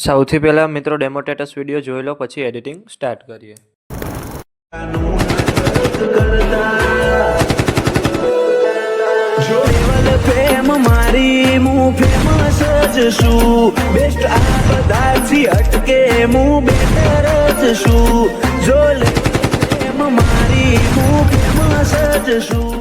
સૌથી પહેલાં મિત્રો ડેમો સ્ટેટસ વિડીયો જોઈ લો, પછી એડિટિંગ સ્ટાર્ટ કરીએ. મારી હું ફેમસ જ છું, બેસ્ટ આ બધાથી હટકે હું બેટર જ છું. જો મારી હું ફેમસ જ છું.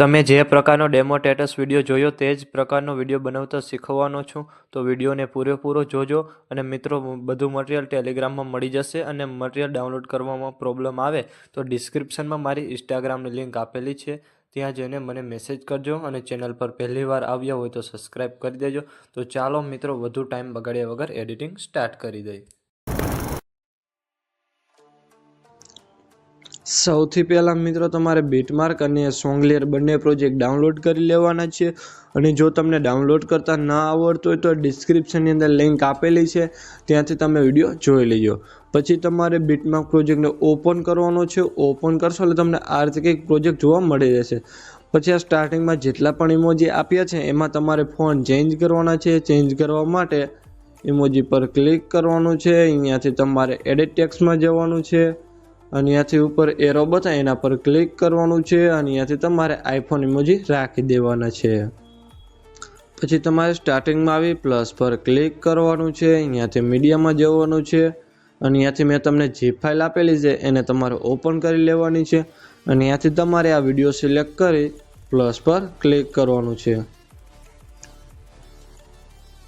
તમે જે પ્રકારનો ડેમો સ્ટેટસ વિડીયો જોયો તે જ પ્રકારનો વિડીયો બનાવતા શીખવવાનો છું, તો વિડીયોને પૂરેપૂરો જોજો. અને મિત્રો, બધું મટીરિયલ ટેલિગ્રામમાં મળી જશે. અને મટીરિયલ ડાઉનલોડ કરવામાં પ્રોબ્લેમ આવે તો ડિસ્ક્રિપ્શનમાં મારી ઇન્સ્ટાગ્રામની લિંક આપેલી છે, ત્યાં જઈને મને મેસેજ કરજો. અને ચેનલ પર પહેલી વાર આવ્યા હોય તો સબસ્ક્રાઈબ કરી દેજો. તો ચાલો મિત્રો, વધુ ટાઈમ બગાડ્યા વગર એડિટિંગ સ્ટાર્ટ કરી દઈએ. સૌથી પહેલાં મિત્રો, તમારે બીટમાર્ક અને સોંગલિયર બંને પ્રોજેક્ટ ડાઉનલોડ કરી લેવાના છે. અને જો તમને ડાઉનલોડ કરતા ન આવડતું હોય તો ડિસ્ક્રિપ્શનની અંદર લિંક આપેલી છે, ત્યાંથી તમે વિડીયો જોઈ લેજો. પછી તમારે બીટમાર્ક પ્રોજેક્ટને ઓપન કરવાનો છે. ઓપન કરશો એટલે તમને આ રીતે કંઈક પ્રોજેક્ટ જોવા મળી રહેશે. પછી આ સ્ટાર્ટિંગમાં જેટલા પણ ઇમોજી આપ્યા છે એમાં તમારે ફોન્ટ ચેન્જ કરવાના છે. ચેન્જ કરવા માટે ઇમોજી પર ક્લિક કરવાનું છે. અહીંયાથી તમારે એડિટ ટેક્સ્ટમાં જવાનું છે. અને અહીંયાથી ઉપર એરો બતાવે એના પર ક્લિક કરવાનું છે. અને અહીંયાથી તમારે આઈફોન ઇમોજી રાખી દેવાના છે. પછી તમારે સ્ટાર્ટિંગમાં આવી પ્લસ પર ક્લિક કરવાનું છે. અહીંયાથી મીડિયામાં જવાનું છે. અને અહીંયાથી મેં તમને જે ફાઇલ આપેલી છે એને તમારે ઓપન કરી લેવાની છે. અને અહીંયાથી તમારે આ વિડીયો સિલેક્ટ કરી પ્લસ પર ક્લિક કરવાનું છે.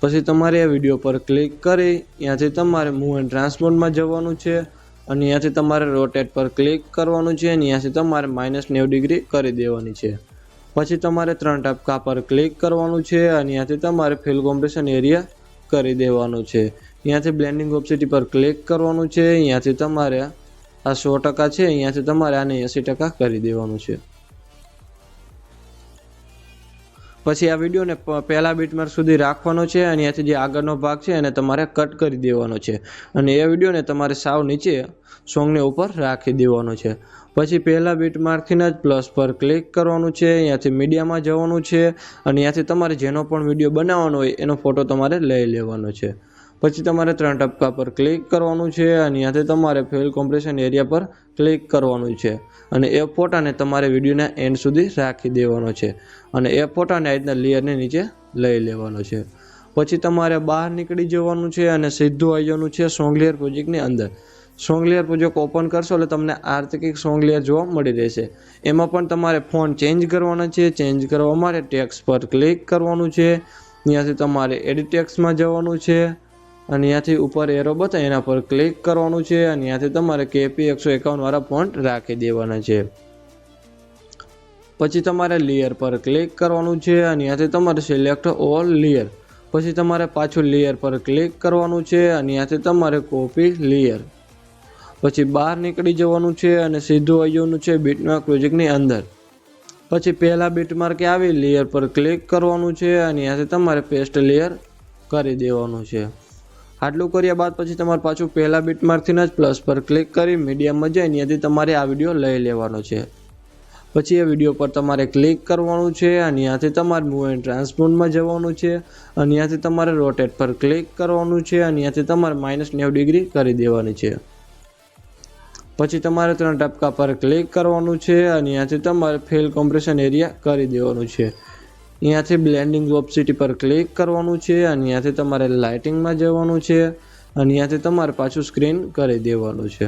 પછી તમારે આ વિડીયો પર ક્લિક કરી અહીંયાથી તમારે મૂવ એન્ડ ટ્રાન્સફોર્મમાં જવાનું છે. અને અહીંયાથી તમારે રોટેટ પર ક્લિક કરવાનું છે. અને અહીંયાથી તમારે -90 ડિગ્રી કરી દેવાની છે. પછી તમારે 3 ટપકા પર ક્લિક કરવાનું છે. અને અહીંયાથી તમારે ફિલ કોમ્પ્રેશન એરિયા કરી દેવાનું છે. અહીંયાથી બ્લેન્ડિંગ ઓપ્સિટી પર ક્લિક કરવાનું છે. અહીંયાથી તમારે આ 100% છે, અહીંયાથી તમારે આને 80% કરી દેવાનું છે. પછી આ વિડીયોને પહેલા બીટમાર્ક સુધી રાખવાનો છે. અને અહીંયાથી જે આગળનો ભાગ છે એને તમારે કટ કરી દેવાનો છે. અને એ વિડીયોને તમારે સાવ નીચે સોંગને ઉપર રાખી દેવાનો છે. પછી પહેલા બીટમાર્કથી જ પ્લસ પર ક્લિક કરવાનું છે. અહીંયાથી મીડિયામાં જવાનું છે. અને અહીંયાથી તમારે જેનો પણ વિડીયો બનાવવાનો હોય એનો ફોટો તમારે લઈ લેવાનો છે. પછી તમારે 3 ટપકા પર ક્લિક કરવાનું છે. અને અહીંયાથી તમારે ફિલ કોમ્પ્રેશન એરિયા પર ક્લિક કરવાનું છે. અને એ ફોટાને તમારે વિડીયોના એન્ડ સુધી રાખી દેવાનો છે. અને એ ફોટાને આ રીતના લેયરની નીચે લઈ લેવાનો છે. પછી તમારે બહાર નીકળી જવાનું છે અને સીધું આવી જવાનું છે સોંગલિયર પ્રોજેક્ટની અંદર. સોંગલિયર પ્રોજેક્ટ ઓપન કરશો એટલે તમને આર્થિક સોંગલિયર જોવા મળી રહેશે. એમાં પણ તમારે ફોન્ટ ચેન્જ કરવાના છે. ચેન્જ કરવા માટે ટેક્સ્ટ પર ક્લિક કરવાનું છે. અહીંયાથી તમારે એડિટ ટેક્સ્ટમાં જવાનું છે. અને અહીંયાથી ઉપર એરો બતાવે એના પર ક્લિક કરવાનું છે. અને અહીંયાથી તમારે KP 151 વાળા ફોન્ટ રાખી દેવાના છે. પછી તમારે લેયર પર ક્લિક કરવાનું છે. અને અહીંયાથી તમારે સિલેક્ટ ઓલ લેયર. પછી તમારે પાછું લેયર પર ક્લિક કરવાનું છે. અને અહીંયાથી તમારે કોપી લેયર. પછી બહાર નીકળી જવાનું છે અને સીધું આવી જવાનું છે બીટમાર્ક પ્રોજેક્ટની અંદર. પછી પહેલા બીટમાર્કે આવી લેયર પર ક્લિક કરવાનું છે. અને અહીંયાથી તમારે પેસ્ટ લેયર કરી દેવાનું છે. આટલું કર્યા બાદ પછી તમારે પાછું પહેલા બીટમાર્કથી જ પ્લસ પર ક્લિક કરી મીડિયામાં જઈને અહીંયાથી તમારે આ વિડીયો લઈ લેવાનો છે. પછી એ વિડીયો પર તમારે ક્લિક કરવાનું છે. અને અહીંયાથી તમારે મૂવ એન્ડ ટ્રાન્સફોર્મમાં જવાનું છે. અને અહીંયાથી તમારે રોટેટ પર ક્લિક કરવાનું છે. અને અહીંયાથી તમારે -90 ડિગ્રી કરી દેવાની છે. પછી તમારે 3 ટપકા પર ક્લિક કરવાનું છે. અને અહીંયાથી તમારે ફિલ કોમ્પ્રેશન એરિયા કરી દેવાનું છે. અહીંયાથી બ્લેન્ડિંગ ઓપ્સિટી પર ક્લિક કરવાનું છે. અને અહીંયાથી તમારે લાઇટિંગમાં જવાનું છે. અને અહીંયાથી તમારે પાછું સ્ક્રીન કરી દેવાનું છે.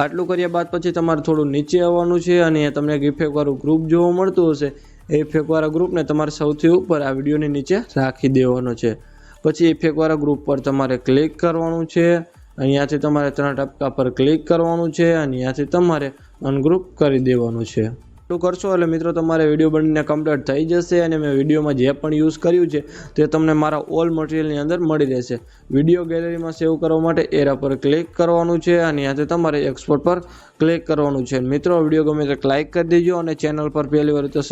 આટલું કર્યા બાદ પછી તમારે થોડું નીચે આવવાનું છે. અને અહીંયા તમને એક ઇફેક્ટવાળું ગ્રુપ જોવા મળતું હશે. એ ઇફેક્ટવાળા ગ્રુપને તમારે સૌથી ઉપર આ વિડીયોની નીચે રાખી દેવાનો છે. પછી ઇફેક્ટવાળા ગ્રુપ પર તમારે ક્લિક કરવાનું છે. અહીંયાથી તમારે 3 ટપકા પર ક્લિક કરવાનું છે. અને અહીંયાથી તમારે અનગ્રુપ કરી દેવાનું છે. એટલું કરશો એટલે મિત્રો તમારે વિડીયો બનીને કમ્પ્લીટ થઈ જશે. અને મેં વિડીયોમાં જે પણ યુઝ કર્યું છે તે તમને મારા ઓલ મટીરિયલની અંદર મળી રહેશે. વિડીયો ગેલેરીમાં સેવ કરવા માટે એરા પર ક્લિક કરવાનું છે. અને અહીંયાથી તમારે એક્સપોર્ટ પર ક્લિક કરવાનું છે. મિત્રો, વિડીયો ગમે તો લાઈક કરી દેજો. અને ચેનલ પર પહેલી વાર તો